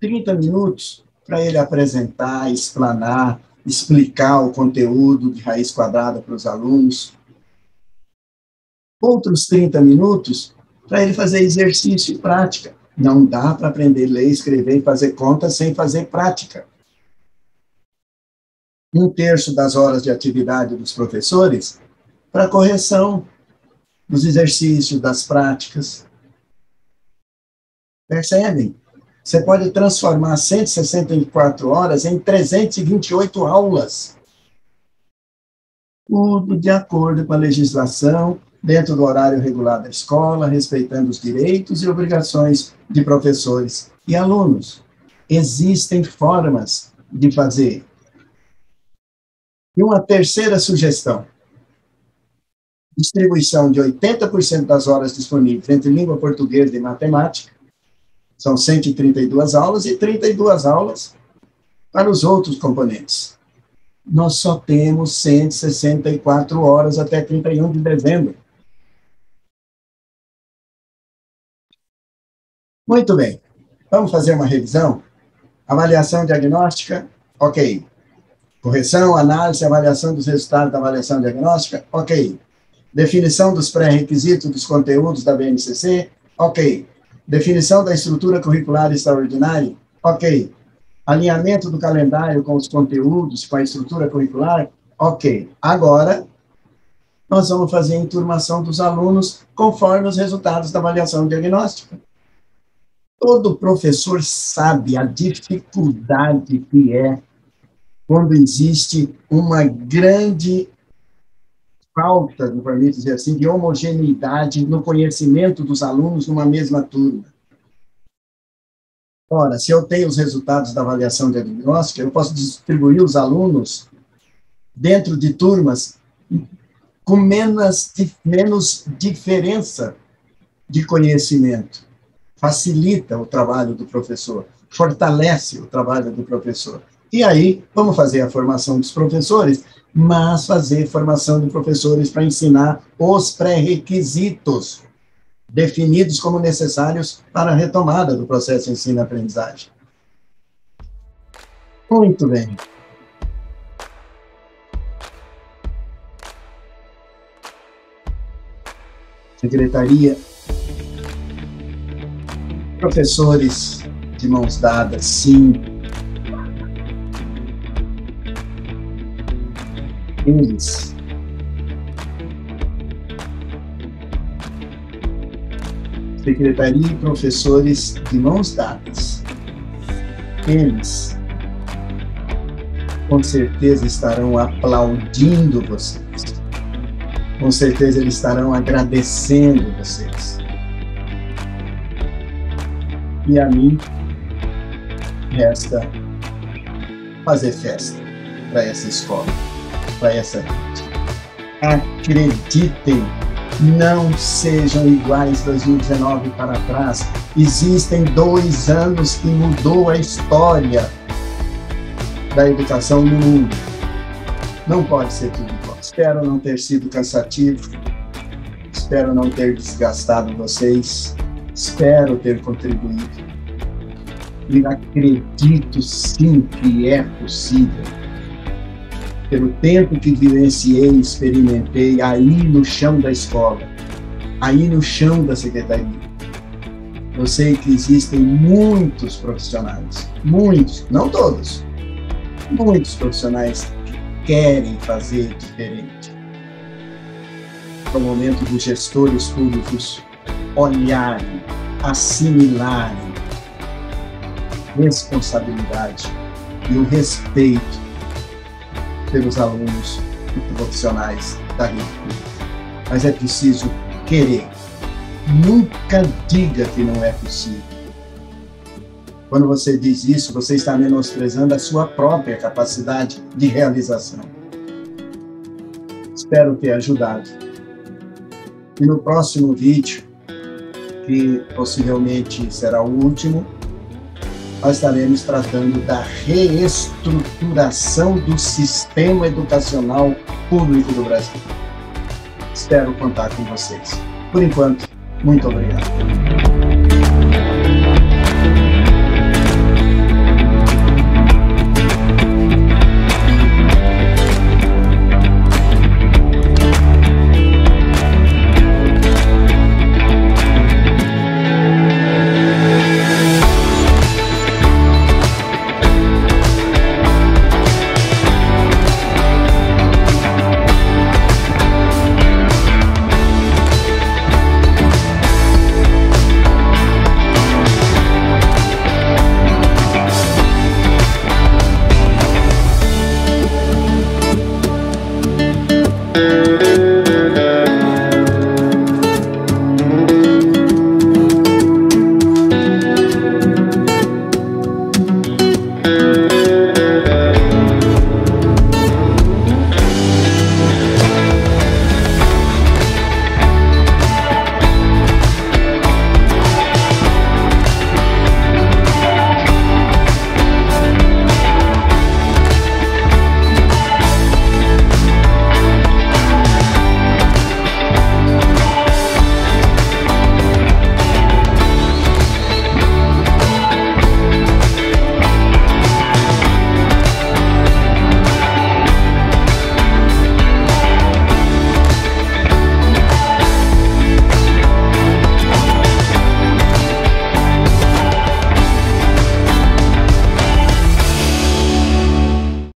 30 minutos para ele apresentar, explanar, explicar o conteúdo de raiz quadrada para os alunos. Outros 30 minutos para ele fazer exercício e prática. Não dá para aprender a ler, escrever e fazer conta sem fazer prática. 1/3 das horas de atividade dos professores para correção dos exercícios, das práticas. Percebem? Você pode transformar 164 horas em 328 aulas. Tudo de acordo com a legislação, dentro do horário regular da escola, respeitando os direitos e obrigações de professores e alunos. Existem formas de fazer. E uma terceira sugestão: distribuição de 80% das horas disponíveis entre língua portuguesa e matemática, são 132 aulas, e 32 aulas para os outros componentes. Nós só temos 164 horas até 31 de dezembro. Muito bem. Vamos fazer uma revisão? Avaliação diagnóstica, ok. Correção, análise, avaliação dos resultados da avaliação diagnóstica, ok. Definição dos pré-requisitos dos conteúdos da BNCC, ok. Definição da estrutura curricular extraordinária, ok. Alinhamento do calendário com os conteúdos, com a estrutura curricular, ok. Agora, nós vamos fazer a enturmação dos alunos conforme os resultados da avaliação diagnóstica. Todo professor sabe a dificuldade que é quando existe uma grande falta, me permite dizer assim, de homogeneidade no conhecimento dos alunos numa mesma turma. Ora, se eu tenho os resultados da avaliação diagnóstica, eu posso distribuir os alunos dentro de turmas com menos diferença de conhecimento. Facilita o trabalho do professor, fortalece o trabalho do professor. E aí, vamos fazer a formação dos professores, mas fazer formação de professores para ensinar os pré-requisitos definidos como necessários para a retomada do processo de ensino-aprendizagem. Muito bem. Secretaria, professores de mãos dadas, sim. Eles secretaria e professores de mãos dadas. Eles, com certeza, estarão aplaudindo vocês. Com certeza, eles estarão agradecendo vocês. E a mim, resta fazer festa para essa escola, para essa gente. Acreditem, não sejam iguais 2019 para trás. Existem 2 anos que mudou a história da educação no mundo. Não pode ser tudo igual. Espero não ter sido cansativo, espero não ter desgastado vocês, espero ter contribuído. E acredito sim que é possível. Pelo tempo que vivenciei e experimentei aí no chão da escola, aí no chão da secretaria, eu sei que existem muitos profissionais, muitos, não todos, muitos profissionais que querem fazer diferente. É o momento dos gestores públicos olharem, assimilarem responsabilidade e o respeito pelos alunos e profissionais da rede pública. Mas é preciso querer. Nunca diga que não é possível. Quando você diz isso, você está menosprezando a sua própria capacidade de realização. Espero ter ajudado. E no próximo vídeo, que possivelmente será o último, nós estaremos tratando da reestruturação do sistema educacional público do Brasil. Espero contar com vocês. Por enquanto, muito obrigado.